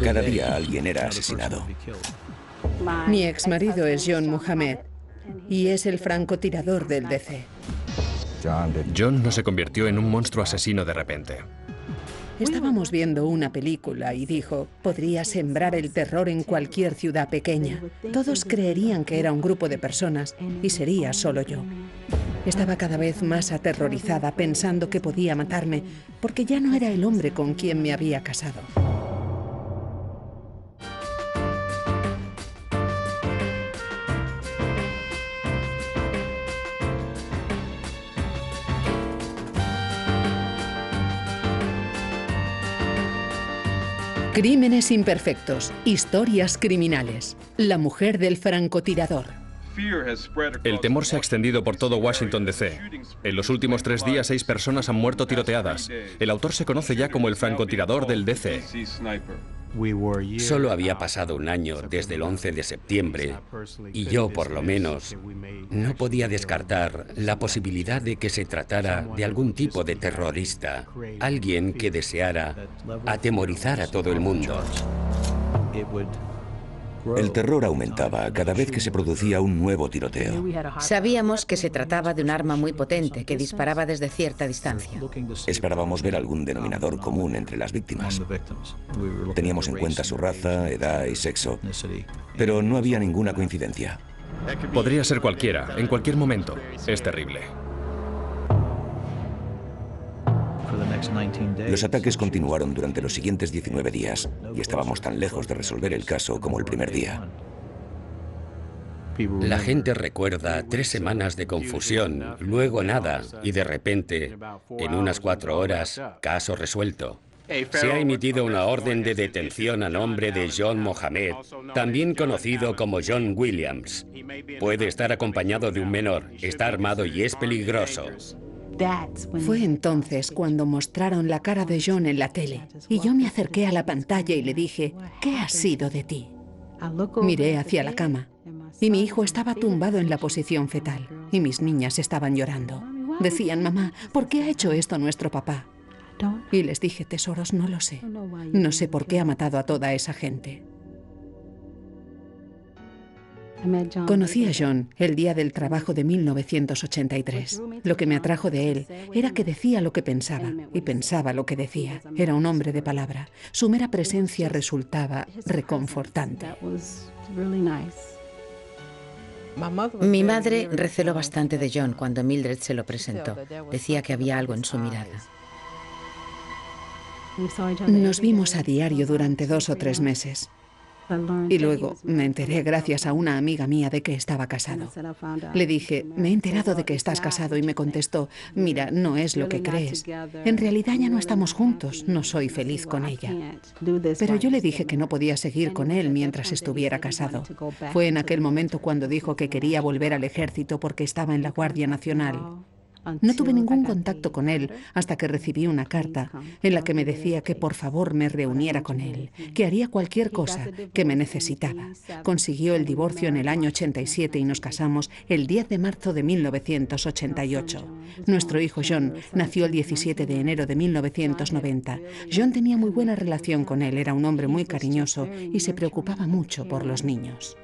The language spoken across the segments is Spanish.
Cada día alguien era asesinado. Mi exmarido es John Mohammed y es el francotirador del DC. John no se convirtió en un monstruo asesino de repente. Estábamos viendo una película y dijo, podría sembrar el terror en cualquier ciudad pequeña. Todos creerían que era un grupo de personas y sería solo yo. Estaba cada vez más aterrorizada pensando que podía matarme porque ya no era el hombre con quien me había casado. Crímenes imperfectos, historias criminales. La mujer del francotirador. El temor se ha extendido por todo Washington, D.C. En los últimos 3 días, 6 personas han muerto tiroteadas. El autor se conoce ya como el francotirador del D.C. Solo había pasado un año desde el 11 de septiembre y yo, por lo menos, no podía descartar la posibilidad de que se tratara de algún tipo de terrorista, alguien que deseara atemorizar a todo el mundo. El terror aumentaba cada vez que se producía un nuevo tiroteo. Sabíamos que se trataba de un arma muy potente que disparaba desde cierta distancia. Esperábamos ver algún denominador común entre las víctimas. Teníamos en cuenta su raza, edad y sexo, pero no había ninguna coincidencia. Podría ser cualquiera, en cualquier momento. Es terrible. Los ataques continuaron durante los siguientes 19 días y estábamos tan lejos de resolver el caso como el primer día. La gente recuerda 3 semanas de confusión, luego nada, y de repente, en unas 4 horas, caso resuelto. Se ha emitido una orden de detención a nombre de John Mohammed, también conocido como John Williams. Puede estar acompañado de un menor, está armado y es peligroso. Fue entonces cuando mostraron la cara de John en la tele y yo me acerqué a la pantalla y le dije, ¿qué ha sido de ti? Miré hacia la cama y mi hijo estaba tumbado en la posición fetal y mis niñas estaban llorando. Decían, mamá, ¿por qué ha hecho esto nuestro papá? Y les dije, tesoros, no lo sé. No sé por qué ha matado a toda esa gente. Conocí a John el día del trabajo de 1983. Lo que me atrajo de él era que decía lo que pensaba y pensaba lo que decía. Era un hombre de palabra. Su mera presencia resultaba reconfortante. Mi madre receló bastante de John cuando Mildred se lo presentó. Decía que había algo en su mirada. Nos vimos a diario durante 2 o 3 meses. Y luego me enteré gracias a una amiga mía de que estaba casado. Le dije, me he enterado de que estás casado y me contestó, mira, no es lo que crees. En realidad ya no estamos juntos, no soy feliz con ella. Pero yo le dije que no podía seguir con él mientras estuviera casado. Fue en aquel momento cuando dijo que quería volver al ejército porque estaba en la Guardia Nacional. No tuve ningún contacto con él hasta que recibí una carta en la que me decía que por favor me reuniera con él, que haría cualquier cosa, que me necesitaba. Consiguió el divorcio en el año 87 y nos casamos el 10 de marzo de 1988. Nuestro hijo John nació el 17 de enero de 1990. John tenía muy buena relación con él, era un hombre muy cariñoso y se preocupaba mucho por los niños.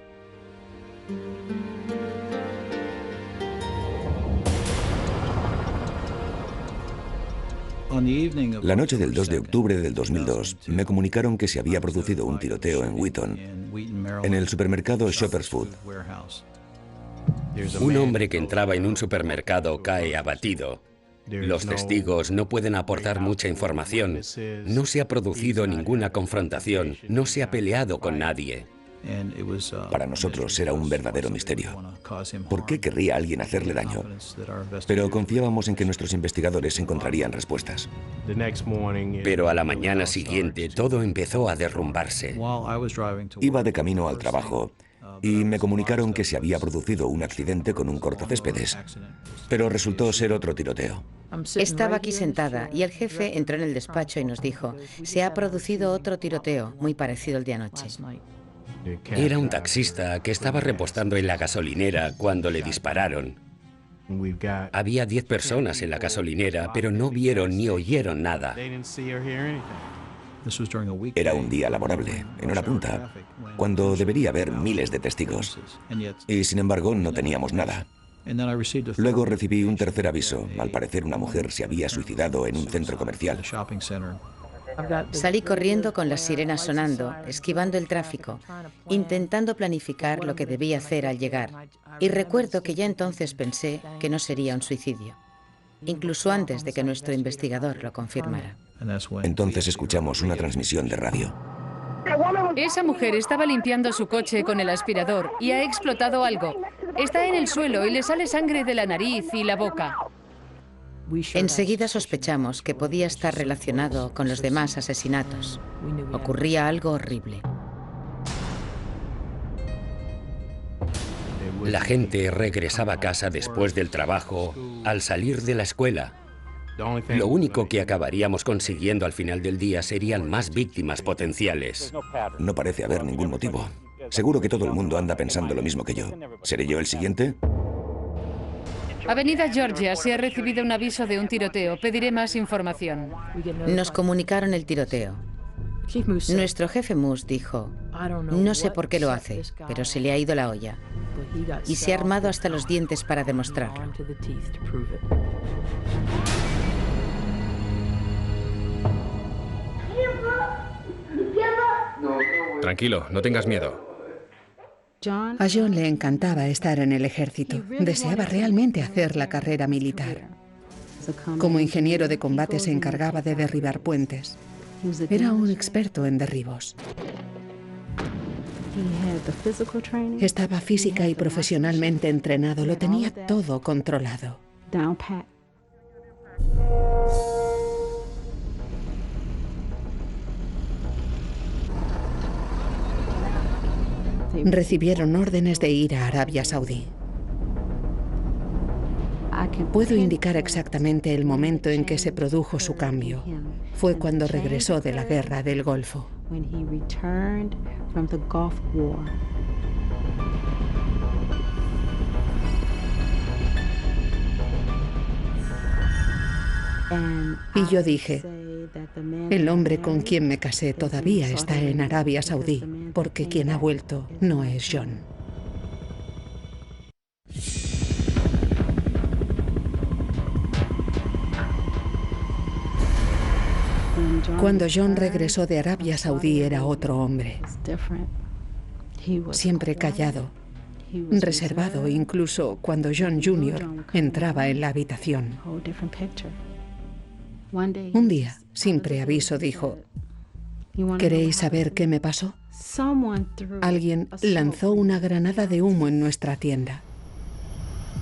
La noche del 2 de octubre del 2002 me comunicaron que se había producido un tiroteo en Wheaton, en el supermercado Shoppers Food. Un hombre que entraba en un supermercado cae abatido. Los testigos no pueden aportar mucha información. No se ha producido ninguna confrontación, no se ha peleado con nadie. Para nosotros era un verdadero misterio. ¿Por qué querría alguien hacerle daño? Pero confiábamos en que nuestros investigadores encontrarían respuestas. Pero a la mañana siguiente todo empezó a derrumbarse. Iba de camino al trabajo y me comunicaron que se había producido un accidente con un cortacéspedes, pero resultó ser otro tiroteo. Estaba aquí sentada y el jefe entró en el despacho y nos dijo, se ha producido otro tiroteo, muy parecido al de anoche. Era un taxista que estaba repostando en la gasolinera cuando le dispararon. Había 10 personas en la gasolinera, pero no vieron ni oyeron nada. Era un día laborable, en hora punta, cuando debería haber miles de testigos. Y sin embargo, no teníamos nada. Luego recibí un tercer aviso. Al parecer, una mujer se había suicidado en un centro comercial. Salí corriendo con las sirenas sonando, esquivando el tráfico, intentando planificar lo que debía hacer al llegar. Y recuerdo que ya entonces pensé que no sería un suicidio, incluso antes de que nuestro investigador lo confirmara. Entonces escuchamos una transmisión de radio. Esa mujer estaba limpiando su coche con el aspirador y ha explotado algo. Está en el suelo y le sale sangre de la nariz y la boca. Enseguida sospechamos que podía estar relacionado con los demás asesinatos. Ocurría algo horrible. La gente regresaba a casa después del trabajo, al salir de la escuela. Lo único que acabaríamos consiguiendo al final del día serían más víctimas potenciales. No parece haber ningún motivo. Seguro que todo el mundo anda pensando lo mismo que yo. ¿Seré yo el siguiente? Avenida Georgia, se ha recibido un aviso de un tiroteo. Pediré más información. Nos comunicaron el tiroteo. Nuestro jefe Moose dijo, no sé por qué lo hace, pero se le ha ido la olla. Y se ha armado hasta los dientes para demostrarlo. Tranquilo, no tengas miedo. A John le encantaba estar en el ejército. Deseaba realmente hacer la carrera militar. Como ingeniero de combate se encargaba de derribar puentes. Era un experto en derribos. Estaba física y profesionalmente entrenado. Lo tenía todo controlado. Recibieron órdenes de ir a Arabia Saudí. Puedo indicar exactamente el momento en que se produjo su cambio. Fue cuando regresó de la guerra del Golfo. Y yo dije, el hombre con quien me casé todavía está en Arabia Saudí, porque quien ha vuelto no es John. Cuando John regresó de Arabia Saudí era otro hombre. Siempre callado, reservado, incluso cuando John Jr. entraba en la habitación. Un día, sin preaviso, dijo, ¿queréis saber qué me pasó? Alguien lanzó una granada de humo en nuestra tienda.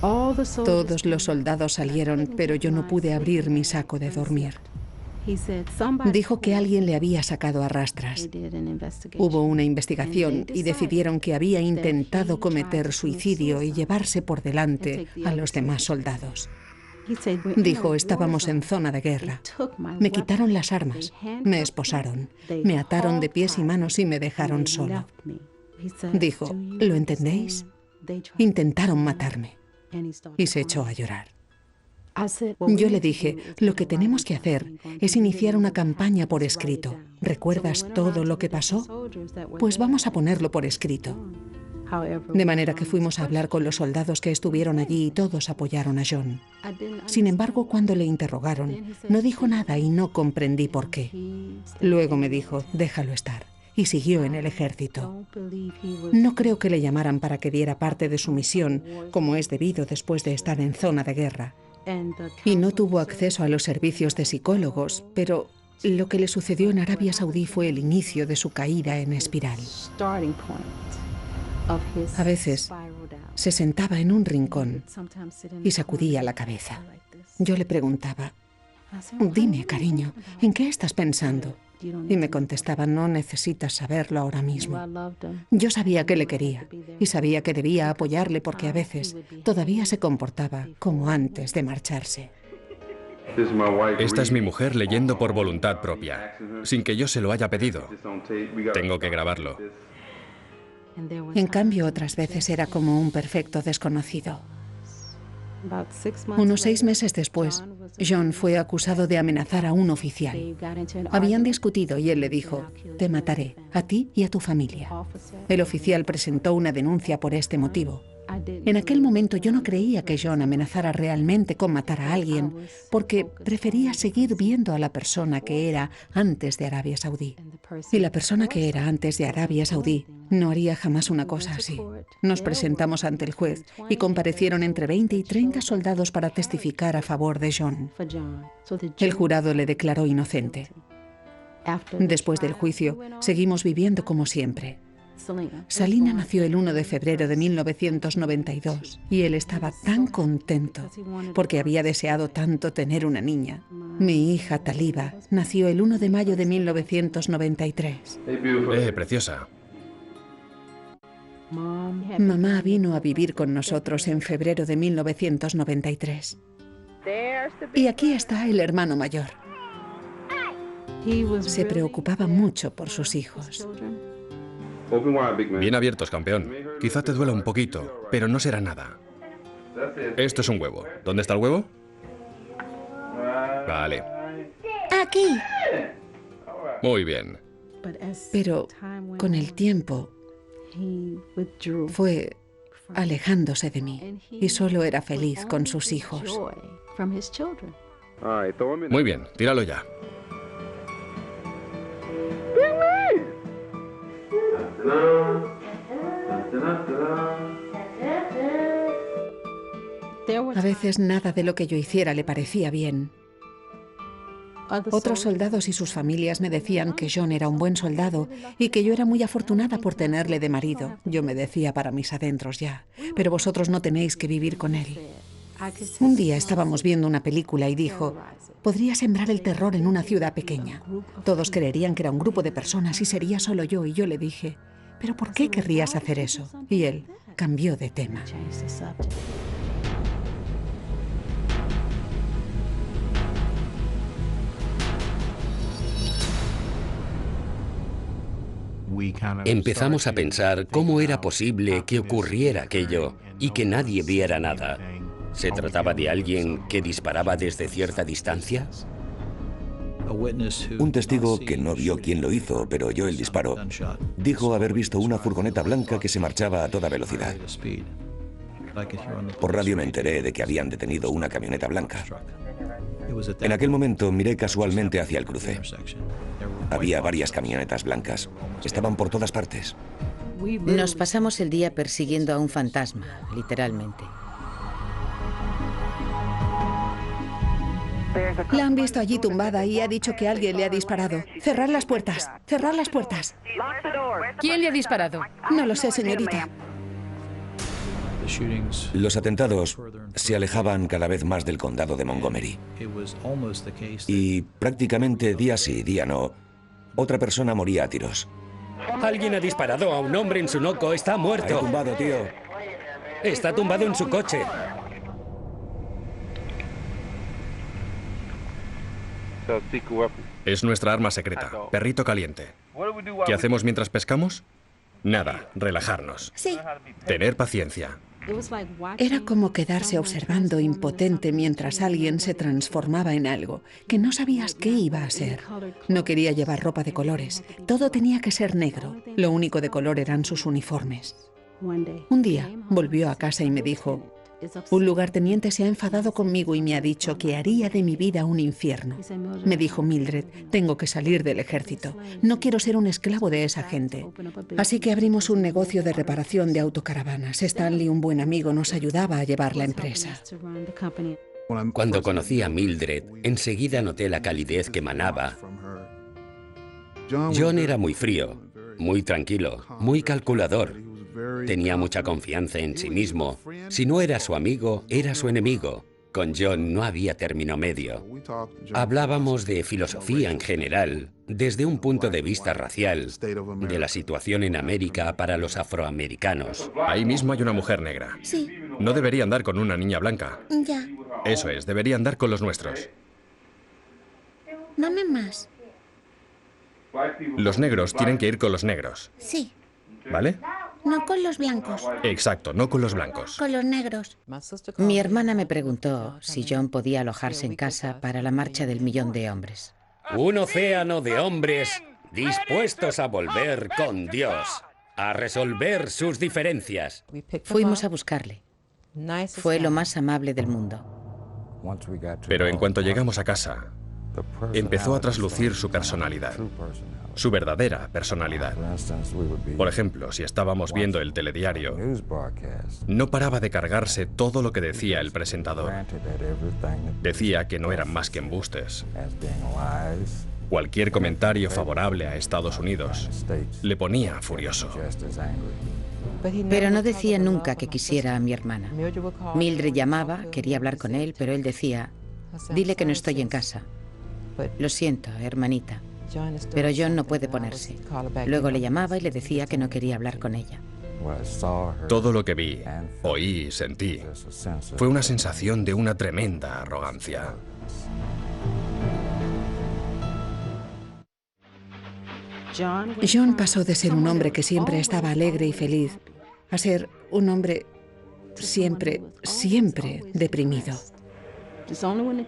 Todos los soldados salieron, pero yo no pude abrir mi saco de dormir. Dijo que alguien le había sacado a rastras. Hubo una investigación y decidieron que había intentado cometer suicidio y llevarse por delante a los demás soldados. Dijo, estábamos en zona de guerra. Me quitaron las armas, me esposaron, me ataron de pies y manos y me dejaron solo. Dijo, ¿lo entendéis? Intentaron matarme. Y se echó a llorar. Yo le dije, lo que tenemos que hacer es iniciar una campaña por escrito. ¿Recuerdas todo lo que pasó? Pues vamos a ponerlo por escrito. De manera que fuimos a hablar con los soldados que estuvieron allí y todos apoyaron a John. Sin embargo, cuando le interrogaron, no dijo nada y no comprendí por qué. Luego me dijo, déjalo estar. Y siguió en el ejército. No creo que le llamaran para que diera parte de su misión, como es debido después de estar en zona de guerra. Y no tuvo acceso a los servicios de psicólogos, pero lo que le sucedió en Arabia Saudí fue el inicio de su caída en espiral. A veces se sentaba en un rincón y sacudía la cabeza. Yo le preguntaba, dime, cariño, ¿en qué estás pensando? Y me contestaba, no necesitas saberlo ahora mismo. Yo sabía que le quería y sabía que debía apoyarle porque a veces todavía se comportaba como antes de marcharse. Esta es mi mujer leyendo por voluntad propia, sin que yo se lo haya pedido. Tengo que grabarlo. En cambio, otras veces era como un perfecto desconocido. Unos 6 meses después, John fue acusado de amenazar a un oficial. Habían discutido y él le dijo: te mataré, a ti y a tu familia. El oficial presentó una denuncia por este motivo. En aquel momento yo no creía que John amenazara realmente con matar a alguien, porque prefería seguir viendo a la persona que era antes de Arabia Saudí. Y la persona que era antes de Arabia Saudí no haría jamás una cosa así. Nos presentamos ante el juez y comparecieron entre 20 y 30 soldados para testificar a favor de John. El jurado le declaró inocente. Después del juicio, seguimos viviendo como siempre. Salina nació el 1 de febrero de 1992 y él estaba tan contento porque había deseado tanto tener una niña. Mi hija Taliba nació el 1 de mayo de 1993. Preciosa. Mamá vino a vivir con nosotros en febrero de 1993. Y aquí está el hermano mayor. Se preocupaba mucho por sus hijos. Bien abiertos, campeón. Quizá te duela un poquito, pero no será nada. Esto es un huevo. ¿Dónde está el huevo? Vale. ¡Aquí! Muy bien. Pero con el tiempo fue alejándose de mí y solo era feliz con sus hijos. Muy bien, tíralo ya. A veces nada de lo que yo hiciera le parecía bien. Otros soldados y sus familias me decían que John era un buen soldado y que yo era muy afortunada por tenerle de marido. Yo me decía para mis adentros ya, pero vosotros no tenéis que vivir con él. Un día estábamos viendo una película y dijo: podría sembrar el terror en una ciudad pequeña. Todos creerían que era un grupo de personas y sería solo yo. Y yo le dije: ¿pero por qué querrías hacer eso? Y él cambió de tema. Empezamos a pensar cómo era posible que ocurriera aquello y que nadie viera nada. ¿Se trataba de alguien que disparaba desde cierta distancia? Un testigo que no vio quién lo hizo, pero oyó el disparo, dijo haber visto una furgoneta blanca que se marchaba a toda velocidad. Por radio me enteré de que habían detenido una camioneta blanca. En aquel momento miré casualmente hacia el cruce. Había varias camionetas blancas. Estaban por todas partes. Nos pasamos el día persiguiendo a un fantasma, literalmente. La han visto allí tumbada y ha dicho que alguien le ha disparado. Cerrad las puertas, cerrad las puertas. ¿Quién le ha disparado? No lo sé, señorita. Los atentados se alejaban cada vez más del condado de Montgomery. Y prácticamente día sí, día no, otra persona moría a tiros. Alguien ha disparado a un hombre en Sunoco. Está muerto. Está tumbado, tío. Está tumbado en su coche. Es nuestra arma secreta, perrito caliente. ¿Qué hacemos mientras pescamos? Nada, relajarnos. Sí. Tener paciencia. Era como quedarse observando impotente mientras alguien se transformaba en algo que no sabías qué iba a ser. No quería llevar ropa de colores. Todo tenía que ser negro. Lo único de color eran sus uniformes. Un día volvió a casa y me dijo: un lugarteniente se ha enfadado conmigo y me ha dicho que haría de mi vida un infierno. Me dijo: Mildred, tengo que salir del ejército. No quiero ser un esclavo de esa gente. Así que abrimos un negocio de reparación de autocaravanas. Stanley, un buen amigo, nos ayudaba a llevar la empresa. Cuando conocí a Mildred, enseguida noté la calidez que emanaba. John era muy frío, muy tranquilo, muy calculador. Tenía mucha confianza en sí mismo. Si no era su amigo, era su enemigo. Con John no había término medio. Hablábamos de filosofía en general, desde un punto de vista racial, de la situación en América para los afroamericanos. Ahí mismo hay una mujer negra. Sí. No debería andar con una niña blanca. Ya. Eso es, debería andar con los nuestros. Dame más. Los negros tienen que ir con los negros. Sí. ¿Vale? No con los blancos. Exacto, no con los blancos. Con los negros. Mi hermana me preguntó si John podía alojarse en casa para la marcha del 1.000.000 de hombres. Un océano de hombres dispuestos a volver con Dios, a resolver sus diferencias. Fuimos a buscarle. Fue lo más amable del mundo. Pero en cuanto llegamos a casa, empezó a traslucir su personalidad, su verdadera personalidad. Por ejemplo, si estábamos viendo el telediario, no paraba de cargarse todo lo que decía el presentador. Decía que no eran más que embustes. Cualquier comentario favorable a Estados Unidos le ponía furioso. Pero no decía nunca que quisiera a mi hermana. Mildred llamaba, quería hablar con él, pero él decía, dile que no estoy en casa. Lo siento, hermanita, pero John no puede ponerse. Luego le llamaba y le decía que no quería hablar con ella. Todo lo que vi, oí y sentí fue una sensación de una tremenda arrogancia. John pasó de ser un hombre que siempre estaba alegre y feliz a ser un hombre siempre deprimido.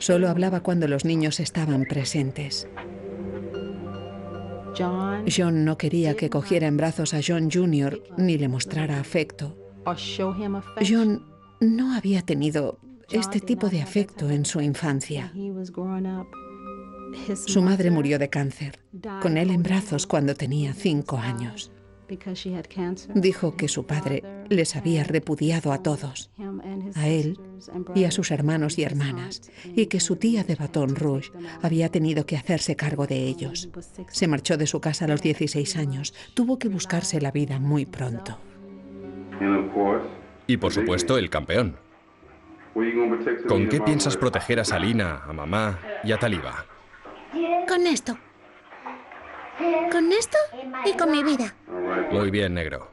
Solo hablaba cuando los niños estaban presentes. John no quería que cogiera en brazos a John Jr. ni le mostrara afecto. John no había tenido este tipo de afecto en su infancia. Su madre murió de cáncer, con él en brazos cuando tenía 5 años. Dijo que su padre les había repudiado a todos, a él y a sus hermanos y hermanas, y que su tía de Baton Rouge había tenido que hacerse cargo de ellos. Se marchó de su casa a los 16 años, tuvo que buscarse la vida muy pronto. Y por supuesto, el campeón. ¿Con qué piensas proteger a Salina, a mamá y a Taliba? Con esto. Con esto y con mi vida. Muy bien, negro.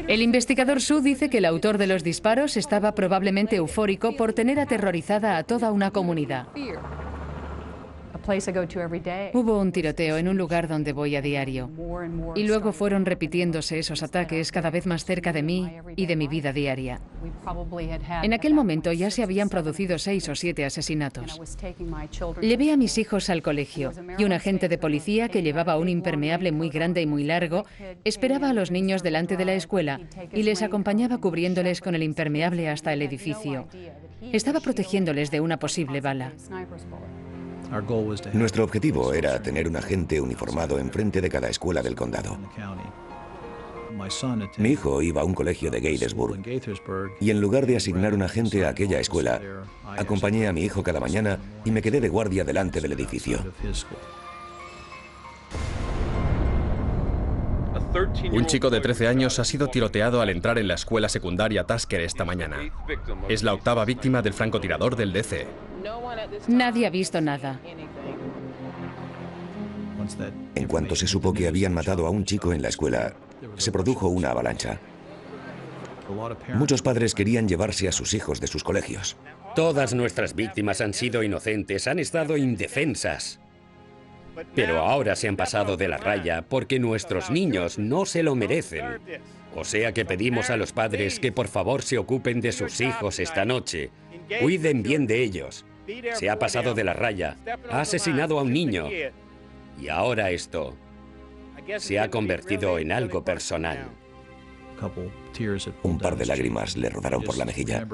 El investigador Sue dice que el autor de los disparos estaba probablemente eufórico por tener aterrorizada a toda una comunidad. Hubo un tiroteo en un lugar donde voy a diario. Y luego fueron repitiéndose esos ataques cada vez más cerca de mí y de mi vida diaria. En aquel momento ya se habían producido 6 o 7 asesinatos. Llevé a mis hijos al colegio y un agente de policía que llevaba un impermeable muy grande y muy largo esperaba a los niños delante de la escuela y les acompañaba cubriéndoles con el impermeable hasta el edificio. Estaba protegiéndoles de una posible bala. Nuestro objetivo era tener un agente uniformado enfrente de cada escuela del condado. Mi hijo iba a un colegio de Gatesburg y en lugar de asignar un agente a aquella escuela, acompañé a mi hijo cada mañana y me quedé de guardia delante del edificio. Un chico de 13 años ha sido tiroteado al entrar en la escuela secundaria Tasker esta mañana. Es la 8ª víctima del francotirador del DC. Nadie ha visto nada. En cuanto se supo que habían matado a un chico en la escuela, se produjo una avalancha. Muchos padres querían llevarse a sus hijos de sus colegios. Todas nuestras víctimas han sido inocentes, han estado indefensas. Pero ahora se han pasado de la raya porque nuestros niños no se lo merecen. O sea que pedimos a los padres que por favor se ocupen de sus hijos esta noche. Cuiden bien de ellos. Se ha pasado de la raya, ha asesinado a un niño. Y ahora esto se ha convertido en algo personal. Un par de lágrimas le rodaron por la mejilla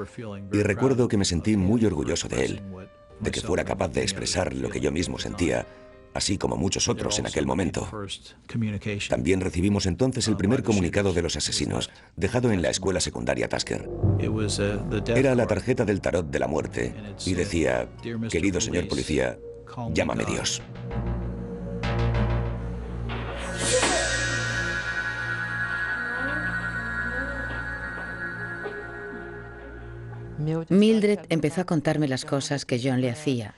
y recuerdo que me sentí muy orgulloso de él, de que fuera capaz de expresar lo que yo mismo sentía, así como muchos otros en aquel momento. También recibimos entonces el primer comunicado de los asesinos, dejado en la escuela secundaria Tasker. Era la tarjeta del tarot de la muerte y decía, querido señor policía, llámame Dios. Mildred empezó a contarme las cosas que John le hacía.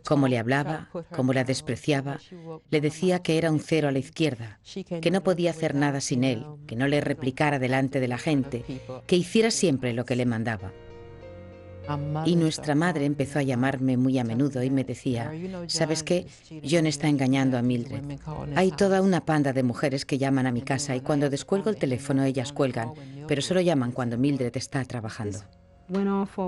Cómo le hablaba, cómo la despreciaba. Le decía que era un cero a la izquierda, que no podía hacer nada sin él, que no le replicara delante de la gente, que hiciera siempre lo que le mandaba. Y nuestra madre empezó a llamarme muy a menudo y me decía, ¿sabes qué? John está engañando a Mildred. Hay toda una panda de mujeres que llaman a mi casa y cuando descuelgo el teléfono ellas cuelgan, pero solo llaman cuando Mildred está trabajando.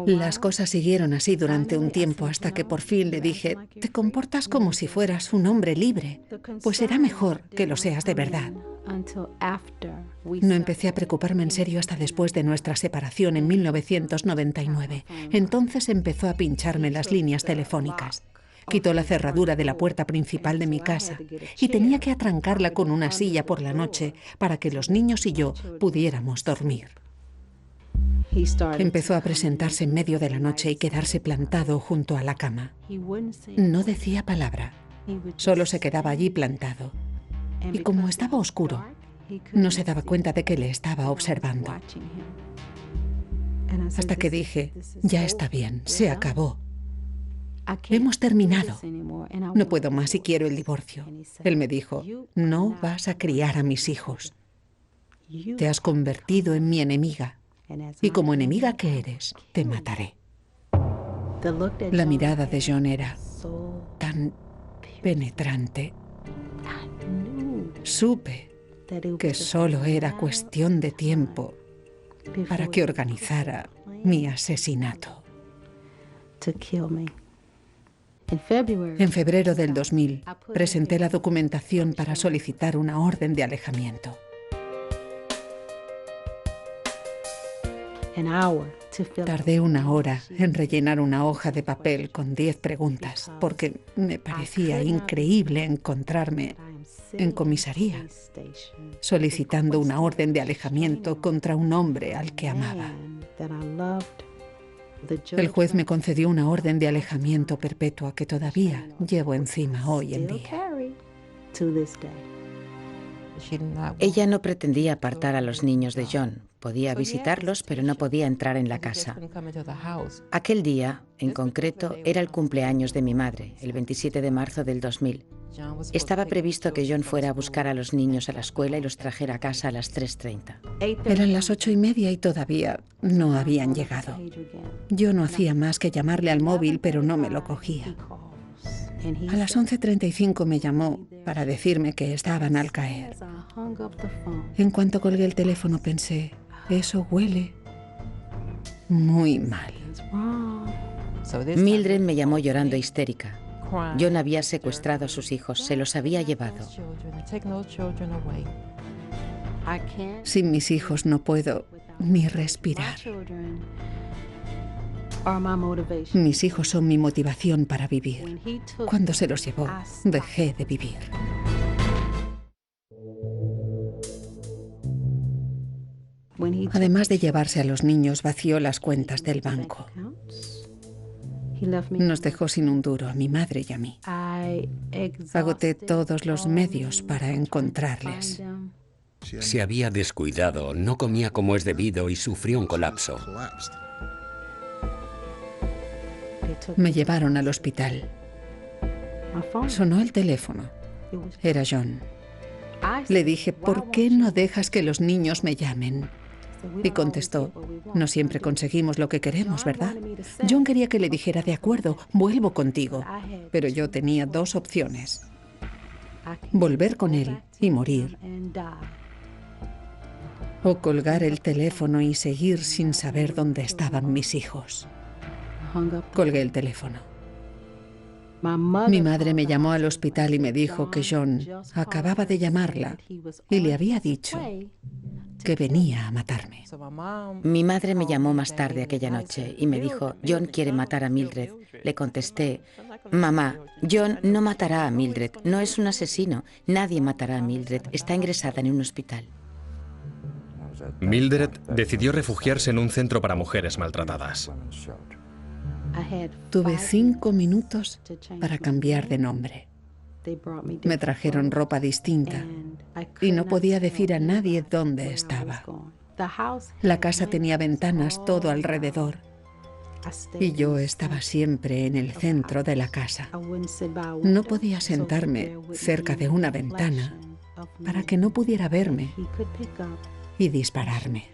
Las cosas siguieron así durante un tiempo hasta que por fin le dije, te comportas como si fueras un hombre libre, pues será mejor que lo seas de verdad. No empecé a preocuparme en serio hasta después de nuestra separación en 1999. Entonces empezó a pincharme las líneas telefónicas. Quitó la cerradura de la puerta principal de mi casa y tenía que atrancarla con una silla por la noche para que los niños y yo pudiéramos dormir. Empezó a presentarse en medio de la noche y quedarse plantado junto a la cama. No decía palabra, solo se quedaba allí plantado. Y como estaba oscuro, no se daba cuenta de que le estaba observando. Hasta que dije, ya está bien, se acabó. Hemos terminado. No puedo más y quiero el divorcio. Él me dijo, no vas a criar a mis hijos. Te has convertido en mi enemiga. Y como enemiga que eres, te mataré. La mirada de John era tan penetrante. Supe que solo era cuestión de tiempo para que organizara mi asesinato. En febrero del 2000, presenté la documentación para solicitar una orden de alejamiento. Tardé una hora en rellenar una hoja de papel con 10 preguntas, porque me parecía increíble encontrarme en comisaría, solicitando una orden de alejamiento contra un hombre al que amaba. El juez me concedió una orden de alejamiento perpetua que todavía llevo encima hoy en día. Ella no pretendía apartar a los niños de John. Podía visitarlos, pero no podía entrar en la casa. Aquel día, en concreto, era el cumpleaños de mi madre, el 27 de marzo del 2000. Estaba previsto que John fuera a buscar a los niños a la escuela y los trajera a casa a las 3:30. Eran las 8:30 y todavía no habían llegado. Yo no hacía más que llamarle al móvil, pero no me lo cogía. A las 11:35 me llamó para decirme que estaban al caer. En cuanto colgué el teléfono pensé, eso huele muy mal. Mildred me llamó llorando histérica. John había secuestrado a sus hijos, se los había llevado. Sin mis hijos no puedo ni respirar. Mis hijos son mi motivación para vivir. Cuando se los llevó, dejé de vivir. Además de llevarse a los niños, vació las cuentas del banco. Nos dejó sin un duro a mi madre y a mí. Agoté todos los medios para encontrarles. Se había descuidado, no comía como es debido y sufrió un colapso. Me llevaron al hospital. Sonó el teléfono. Era John. Le dije, ¿por qué no dejas que los niños me llamen? Y contestó, no siempre conseguimos lo que queremos, ¿verdad? John quería que le dijera, de acuerdo, vuelvo contigo. Pero yo tenía dos opciones. Volver con él y morir. O colgar el teléfono y seguir sin saber dónde estaban mis hijos. Colgué el teléfono. Mi madre me llamó al hospital y me dijo que John acababa de llamarla y le había dicho que venía a matarme. Mi madre me llamó más tarde aquella noche y me dijo, John quiere matar a Mildred. Le contesté, mamá, John no matará a Mildred, no es un asesino, nadie matará a Mildred, está ingresada en un hospital. Mildred decidió refugiarse en un centro para mujeres maltratadas. Tuve 5 minutos para cambiar de nombre. Me trajeron ropa distinta y no podía decir a nadie dónde estaba. La casa tenía ventanas todo alrededor y yo estaba siempre en el centro de la casa. No podía sentarme cerca de una ventana para que no pudiera verme y dispararme.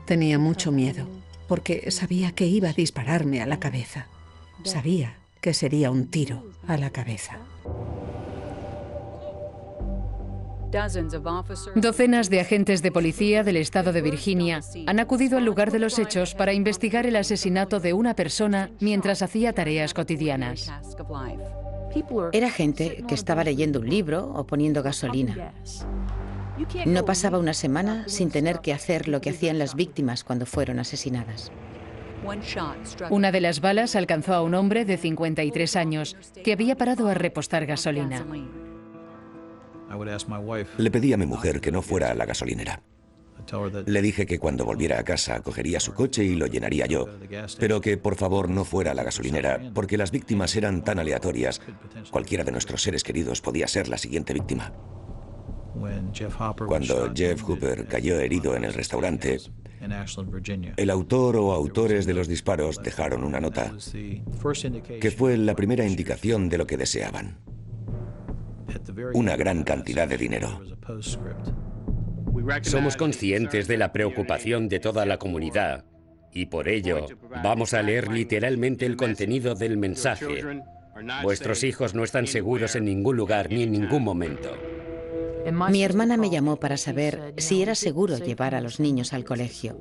Tenía mucho miedo porque sabía que iba a dispararme a la cabeza. Sabía que sería un tiro a la cabeza. Docenas de agentes de policía del estado de Virginia han acudido al lugar de los hechos para investigar el asesinato de una persona mientras hacía tareas cotidianas. Era gente que estaba leyendo un libro o poniendo gasolina. No pasaba una semana sin tener que hacer lo que hacían las víctimas cuando fueron asesinadas. Una de las balas alcanzó a un hombre de 53 años que había parado a repostar gasolina. Le pedí a mi mujer que no fuera a la gasolinera. Le dije que cuando volviera a casa cogería su coche y lo llenaría yo, pero que por favor no fuera a la gasolinera, porque las víctimas eran tan aleatorias. Cualquiera de nuestros seres queridos podía ser la siguiente víctima. Cuando Jeff Hooper cayó herido en el restaurante, el autor o autores de los disparos dejaron una nota, que fue la primera indicación de lo que deseaban: una gran cantidad de dinero. Somos conscientes de la preocupación de toda la comunidad y por ello vamos a leer literalmente el contenido del mensaje. Vuestros hijos no están seguros en ningún lugar ni en ningún momento. Mi hermana me llamó para saber si era seguro llevar a los niños al colegio.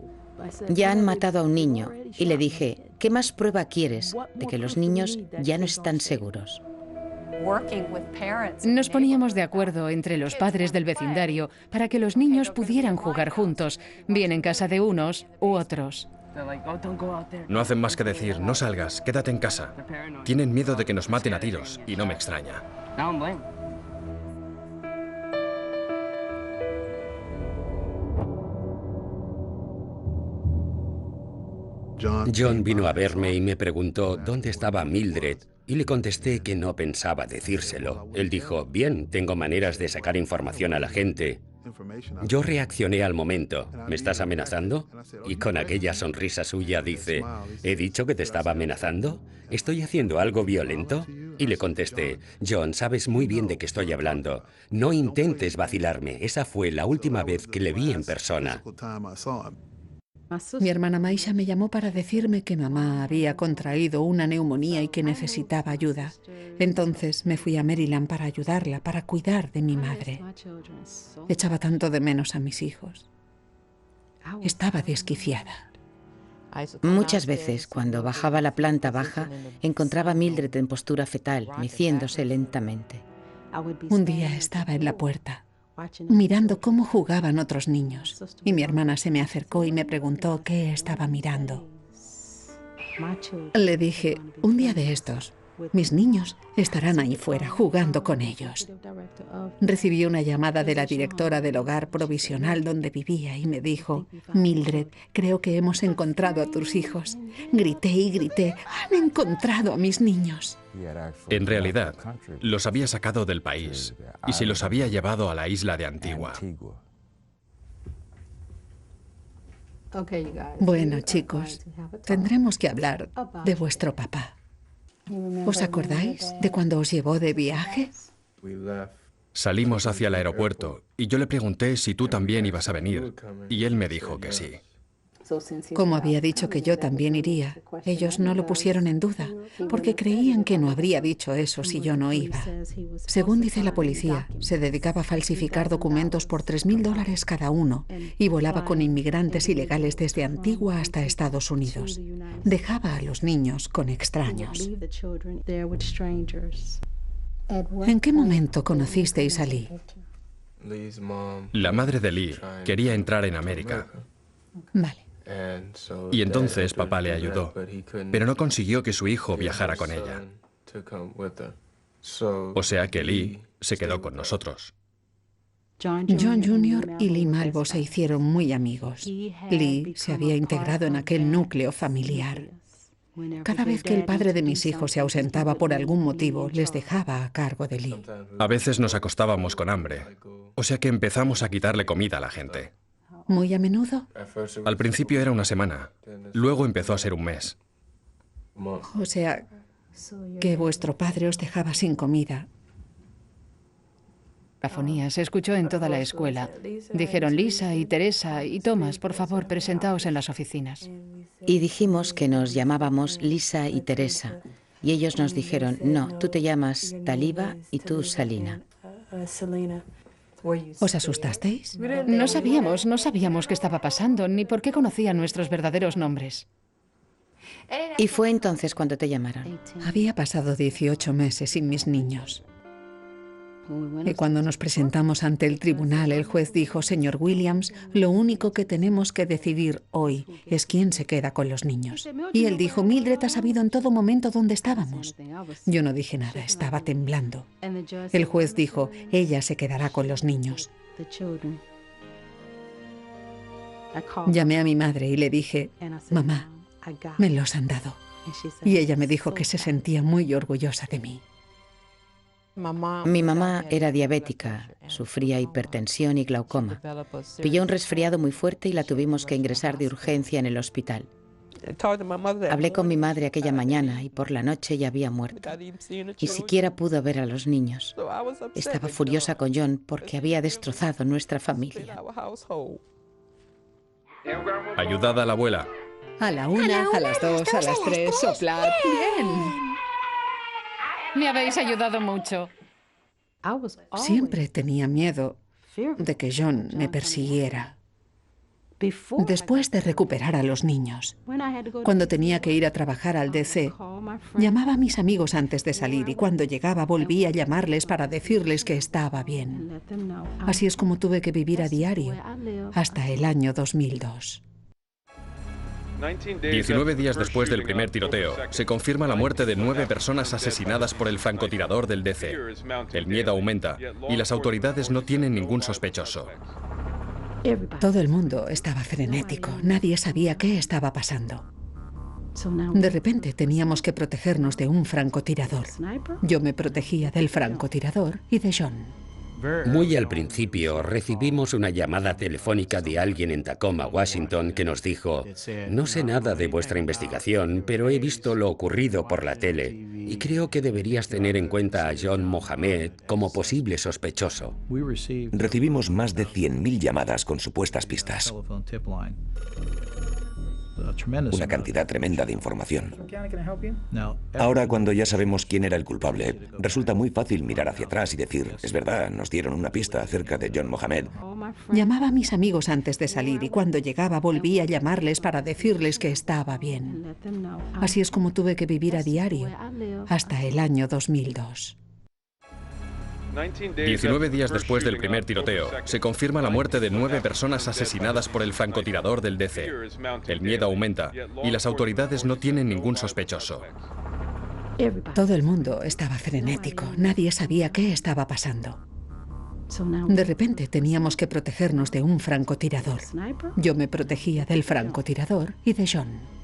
Ya han matado a un niño y le dije, ¿qué más prueba quieres de que los niños ya no están seguros? Nos poníamos de acuerdo entre los padres del vecindario para que los niños pudieran jugar juntos, bien en casa de unos u otros. No hacen más que decir, no salgas, quédate en casa. Tienen miedo de que nos maten a tiros, y no me extraña. John vino a verme y me preguntó dónde estaba Mildred, y le contesté que no pensaba decírselo. Él dijo, bien, tengo maneras de sacar información a la gente. Yo reaccioné al momento. ¿Me estás amenazando? Y con aquella sonrisa suya dice, ¿he dicho que te estaba amenazando? ¿Estoy haciendo algo violento? Y le contesté, John, sabes muy bien de qué estoy hablando. No intentes vacilarme. Esa fue la última vez que le vi en persona. Mi hermana Maisha me llamó para decirme que mamá había contraído una neumonía y que necesitaba ayuda. Entonces me fui a Maryland para ayudarla, para cuidar de mi madre. Echaba tanto de menos a mis hijos. Estaba desquiciada. Muchas veces, cuando bajaba a la planta baja, encontraba a Mildred en postura fetal, meciéndose lentamente. Un día estaba en la puerta, mirando cómo jugaban otros niños, y mi hermana se me acercó y me preguntó qué estaba mirando. Le dije, un día de estos, mis niños estarán ahí fuera jugando con ellos. Recibí una llamada de la directora del hogar provisional donde vivía y me dijo, Mildred, creo que hemos encontrado a tus hijos. Grité y grité, han encontrado a mis niños. En realidad, los había sacado del país y se los había llevado a la isla de Antigua. Bueno, chicos, tendremos que hablar de vuestro papá. ¿Os acordáis de cuando os llevó de viaje? Salimos hacia el aeropuerto y yo le pregunté si tú también ibas a venir y él me dijo que sí. Como había dicho que yo también iría, ellos no lo pusieron en duda, porque creían que no habría dicho eso si yo no iba. Según dice la policía, se dedicaba a falsificar documentos por $3.000 cada uno y volaba con inmigrantes ilegales desde Antigua hasta Estados Unidos. Dejaba a los niños con extraños. ¿En qué momento conocisteis a Lee? La madre de Lee quería entrar en América. Vale. Y entonces papá le ayudó, pero no consiguió que su hijo viajara con ella. O sea que Lee se quedó con nosotros. John Jr. y Lee Malvo se hicieron muy amigos. Lee se había integrado en aquel núcleo familiar. Cada vez que el padre de mis hijos se ausentaba por algún motivo, les dejaba a cargo de Lee. A veces nos acostábamos con hambre, o sea que empezamos a quitarle comida a la gente. ¿Muy a menudo? Al principio era una semana, luego empezó a ser un mes. O sea, que vuestro padre os dejaba sin comida. La fonía se escuchó en toda la escuela. Dijeron Lisa y Teresa y Thomas, por favor, presentaos en las oficinas. Y dijimos que nos llamábamos Lisa y Teresa. Y ellos nos dijeron, no, tú te llamas Taliba y tú Salina. ¿Os asustasteis? No sabíamos qué estaba pasando, ni por qué conocían nuestros verdaderos nombres. Y fue entonces cuando te llamaron. Había pasado 18 meses sin mis niños. Y cuando nos presentamos ante el tribunal, el juez dijo, señor Williams, lo único que tenemos que decidir hoy es quién se queda con los niños. Y él dijo, Mildred ha sabido en todo momento dónde estábamos. Yo no dije nada, estaba temblando. El juez dijo, ella se quedará con los niños. Llamé a mi madre y le dije, mamá, me los han dado. Y ella me dijo que se sentía muy orgullosa de mí. Mi mamá era diabética, sufría hipertensión y glaucoma. Pilló un resfriado muy fuerte y la tuvimos que ingresar de urgencia en el hospital. Hablé con mi madre aquella mañana y por la noche ya había muerto. Ni siquiera pudo ver a los niños. Estaba furiosa con John porque había destrozado nuestra familia. Ayudad a la abuela. A la una, a las dos, a las tres, soplad. Bien. Me habéis ayudado mucho. Siempre tenía miedo de que John me persiguiera. Después de recuperar a los niños, cuando tenía que ir a trabajar al DC, llamaba a mis amigos antes de salir y cuando llegaba volvía a llamarles para decirles que estaba bien. Así es como tuve que vivir a diario hasta el año 2002. 19 días después del primer tiroteo, se confirma la muerte de 9 personas asesinadas por el francotirador del DC. El miedo aumenta y las autoridades no tienen ningún sospechoso. Todo el mundo estaba frenético, nadie sabía qué estaba pasando. De repente teníamos que protegernos de un francotirador. Yo me protegía del francotirador y de John. Muy al principio recibimos una llamada telefónica de alguien en Tacoma, Washington, que nos dijo, no sé nada de vuestra investigación, pero he visto lo ocurrido por la tele y creo que deberías tener en cuenta a John Mohammed como posible sospechoso. Recibimos más de 100.000 llamadas con supuestas pistas. Una cantidad tremenda de información. Ahora, cuando ya sabemos quién era el culpable, resulta muy fácil mirar hacia atrás y decir, es verdad, nos dieron una pista acerca de John Mohammed. Llamaba a mis amigos antes de salir y cuando llegaba volvía a llamarles para decirles que estaba bien. Así es como tuve que vivir a diario hasta el año 2002. 19 días después del primer tiroteo, se confirma la muerte de 9 personas asesinadas por el francotirador del DC. El miedo aumenta y las autoridades no tienen ningún sospechoso. Todo el mundo estaba frenético, nadie sabía qué estaba pasando. De repente teníamos que protegernos de un francotirador. Yo me protegía del francotirador y de John.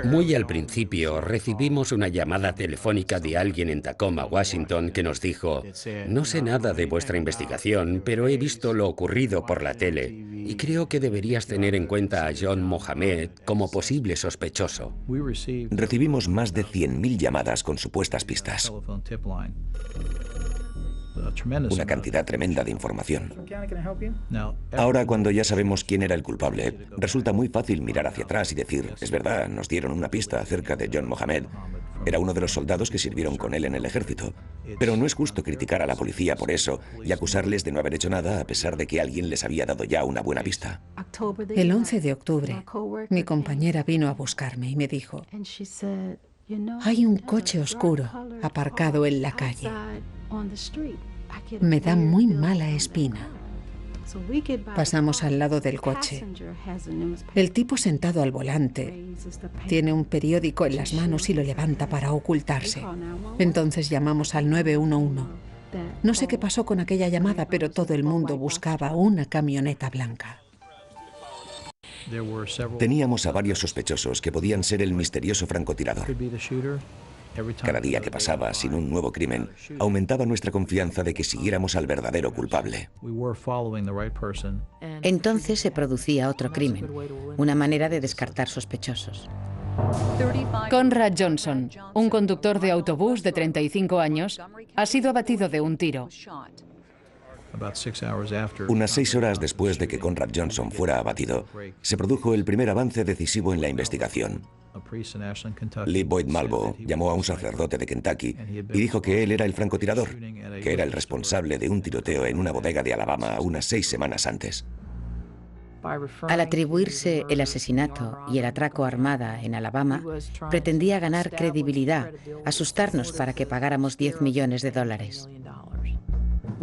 Muy al principio recibimos una llamada telefónica de alguien en Tacoma, Washington, que nos dijo, no sé nada de vuestra investigación, pero he visto lo ocurrido por la tele y creo que deberías tener en cuenta a John Mohammed como posible sospechoso. Recibimos más de 100.000 llamadas con supuestas pistas. Una cantidad tremenda de información. Ahora, cuando ya sabemos quién era el culpable, resulta muy fácil mirar hacia atrás y decir, es verdad, nos dieron una pista acerca de John Mohammed. Era uno de los soldados que sirvieron con él en el ejército. Pero no es justo criticar a la policía por eso y acusarles de no haber hecho nada a pesar de que alguien les había dado ya una buena pista. El 11 de octubre, mi compañera vino a buscarme y me dijo, hay un coche oscuro aparcado en la calle. Me da muy mala espina. Pasamos al lado del coche. El tipo sentado al volante tiene un periódico en las manos y lo levanta para ocultarse. Entonces llamamos al 911. No sé qué pasó con aquella llamada, pero todo el mundo buscaba una camioneta blanca. Teníamos a varios sospechosos que podían ser el misterioso francotirador. Cada día que pasaba sin un nuevo crimen, aumentaba nuestra confianza de que siguiéramos al verdadero culpable. Entonces se producía otro crimen, una manera de descartar sospechosos. Conrad Johnson, un conductor de autobús de 35 años, ha sido abatido de un tiro. Unas 6 horas después de que Conrad Johnson fuera abatido, se produjo el primer avance decisivo en la investigación. Lee Boyd Malvo llamó a un sacerdote de Kentucky y dijo que él era el francotirador, que era el responsable de un tiroteo en una bodega de Alabama unas 6 semanas antes. Al atribuirse el asesinato y el atraco armada en Alabama, pretendía ganar credibilidad, asustarnos para que pagáramos $10 millones.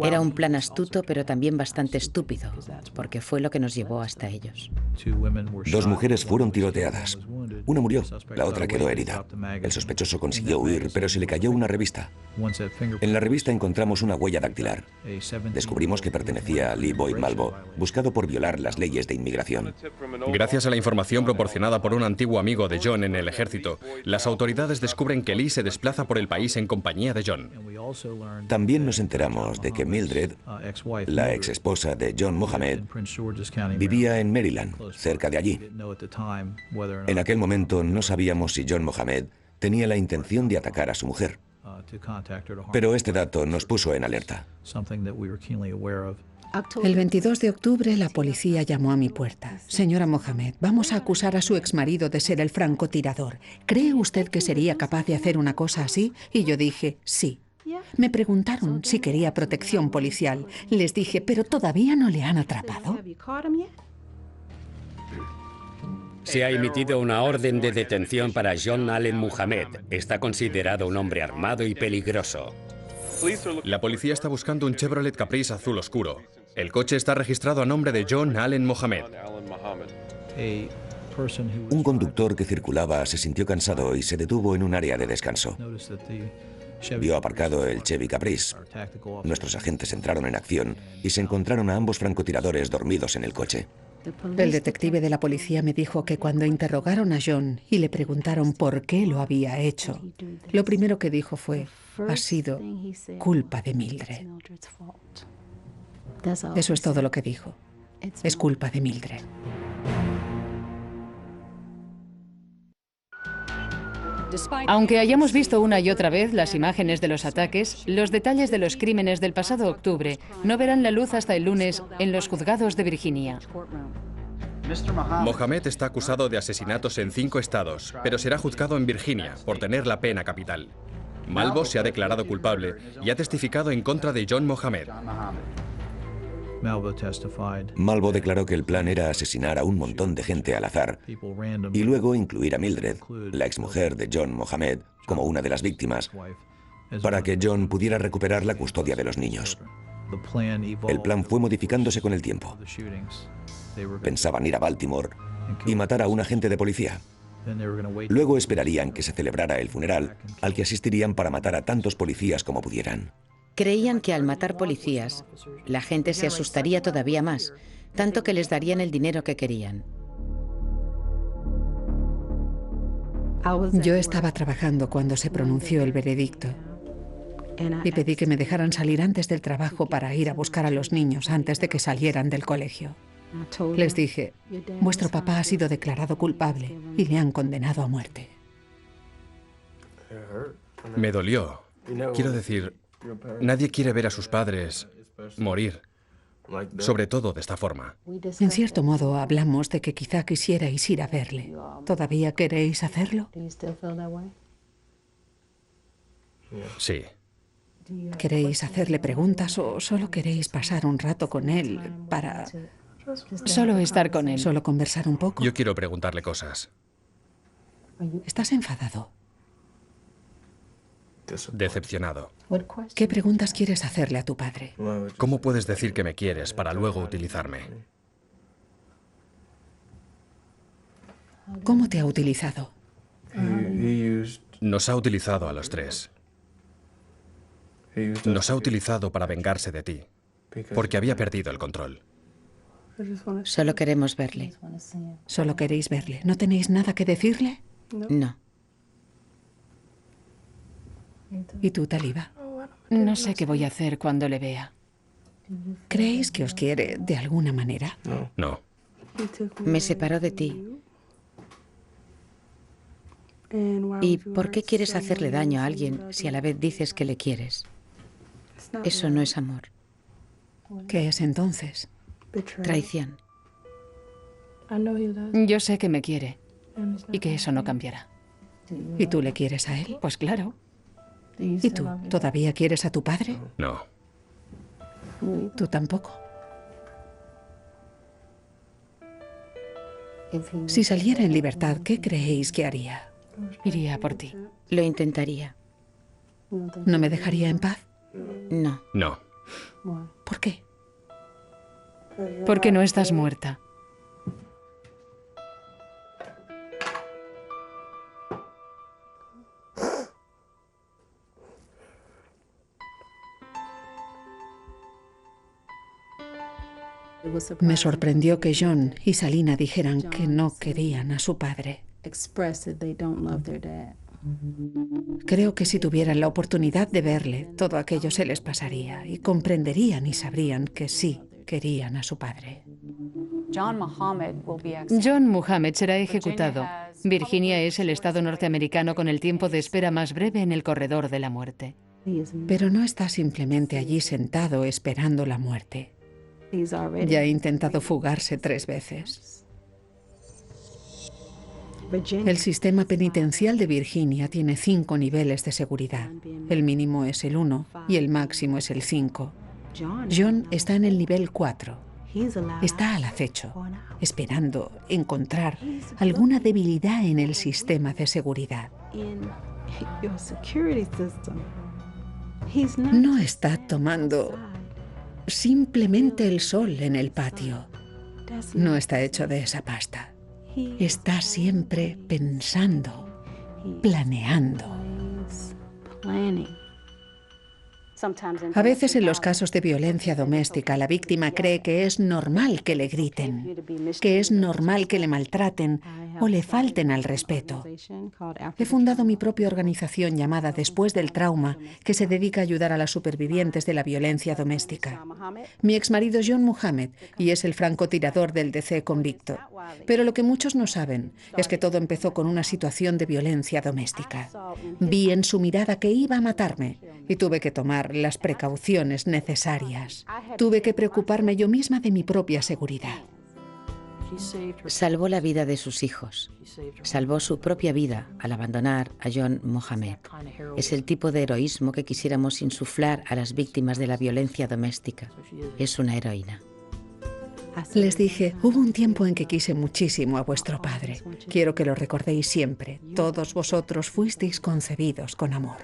Era un plan astuto, pero también bastante estúpido, porque fue lo que nos llevó hasta ellos. 2 mujeres fueron tiroteadas. Una murió, la otra quedó herida. El sospechoso consiguió huir, pero se le cayó una revista. En la revista encontramos una huella dactilar. Descubrimos que pertenecía a Lee Boyd Malvo, buscado por violar las leyes de inmigración. Gracias a la información proporcionada por un antiguo amigo de John en el ejército, las autoridades descubren que Lee se desplaza por el país en compañía de John. También nos enteramos de que Mildred, la ex esposa de John Mohammed, vivía en Maryland, cerca de allí. En aquel momento no sabíamos si John Mohammed tenía la intención de atacar a su mujer, pero este dato nos puso en alerta. El 22 de octubre la policía llamó a mi puerta. Señora Mohammed, vamos a acusar a su exmarido de ser el francotirador. ¿Cree usted que sería capaz de hacer una cosa así? Y yo dije, sí. Me preguntaron si quería protección policial. Les dije, ¿pero todavía no le han atrapado? Se ha emitido una orden de detención para John Allen Muhammad. Está considerado un hombre armado y peligroso. La policía está buscando un Chevrolet Caprice azul oscuro. El coche está registrado a nombre de John Allen Mohammed. Un conductor que circulaba se sintió cansado y se detuvo en un área de descanso. Vio aparcado el Chevy Caprice. Nuestros agentes entraron en acción y se encontraron a ambos francotiradores dormidos en el coche. El detective de la policía me dijo que cuando interrogaron a John y le preguntaron por qué lo había hecho, lo primero que dijo fue, ha sido culpa de Mildred. Eso es todo lo que dijo. Es culpa de Mildred. Aunque hayamos visto una y otra vez las imágenes de los ataques, los detalles de los crímenes del pasado octubre no verán la luz hasta el lunes en los juzgados de Virginia. Mohammed está acusado de asesinatos en 5 estados, pero será juzgado en Virginia por tener la pena capital. Malvo se ha declarado culpable y ha testificado en contra de John Mohammed. Malvo declaró que el plan era asesinar a un montón de gente al azar y luego incluir a Mildred, la exmujer de John Mohammed, como una de las víctimas, para que John pudiera recuperar la custodia de los niños. El plan fue modificándose con el tiempo. Pensaban ir a Baltimore y matar a un agente de policía. Luego esperarían que se celebrara el funeral, al que asistirían para matar a tantos policías como pudieran. Creían que al matar policías, la gente se asustaría todavía más, tanto que les darían el dinero que querían. Yo estaba trabajando cuando se pronunció el veredicto y pedí que me dejaran salir antes del trabajo para ir a buscar a los niños antes de que salieran del colegio. Les dije, vuestro papá ha sido declarado culpable y le han condenado a muerte. Me dolió. Quiero decir, nadie quiere ver a sus padres morir, sobre todo de esta forma. En cierto modo, hablamos de que quizá quisierais ir a verle. ¿Todavía queréis hacerlo? Sí. ¿Queréis hacerle preguntas o solo queréis pasar un rato con él para... Solo estar con él. ¿Solo conversar un poco? Yo quiero preguntarle cosas. ¿Estás enfadado? Decepcionado. ¿Qué preguntas quieres hacerle a tu padre? ¿Cómo puedes decir que me quieres para luego utilizarme? ¿Cómo te ha utilizado? Nos ha utilizado a los 3. Nos ha utilizado para vengarse de ti, porque había perdido el control. Solo queremos verle. ¿Solo queréis verle? ¿No tenéis nada que decirle? No. ¿Y tú, Taliba? No sé qué voy a hacer cuando le vea. ¿Creéis que os quiere de alguna manera? No. Me separó de ti. ¿Y por qué quieres hacerle daño a alguien si a la vez dices que le quieres? Eso no es amor. ¿Qué es entonces? Traición. Yo sé que me quiere y que eso no cambiará. ¿Y tú le quieres a él? Pues claro. ¿Y tú? ¿Todavía quieres a tu padre? No. ¿Tú tampoco? Si saliera en libertad, ¿qué creéis que haría? Iría por ti. Lo intentaría. ¿No me dejaría en paz? No. No. ¿Por qué? Porque no estás muerta. Me sorprendió que John y Salina dijeran que no querían a su padre. Creo que si tuvieran la oportunidad de verle, todo aquello se les pasaría y comprenderían y sabrían que sí querían a su padre. John Muhammad será ejecutado. Virginia es el estado norteamericano con el tiempo de espera más breve en el corredor de la muerte. Pero no está simplemente allí sentado esperando la muerte. Ya ha intentado fugarse 3 veces. El sistema penitencial de Virginia tiene 5 niveles de seguridad. El mínimo es el 1 y el máximo es el 5. John está en el nivel 4. Está al acecho, esperando encontrar alguna debilidad en el sistema de seguridad. No está tomando simplemente el sol en el patio. No está hecho de esa pasta. Está siempre pensando, planeando. A veces en los casos de violencia doméstica, la víctima cree que es normal que le griten, que es normal que le maltraten o le falten al respeto. He fundado mi propia organización llamada Después del Trauma, que se dedica a ayudar a las supervivientes de la violencia doméstica. Mi exmarido John Muhammad y es el francotirador del DC convicto. Pero lo que muchos no saben es que todo empezó con una situación de violencia doméstica. Vi en su mirada que iba a matarme y tuve que tomar las precauciones necesarias. Tuve que preocuparme yo misma de mi propia seguridad. Salvó la vida de sus hijos. Salvó su propia vida al abandonar a John Muhammad. Es el tipo de heroísmo que quisiéramos insuflar a las víctimas de la violencia doméstica. Es una heroína. Les dije, hubo un tiempo en que quise muchísimo a vuestro padre. Quiero que lo recordéis siempre. Todos vosotros fuisteis concebidos con amor.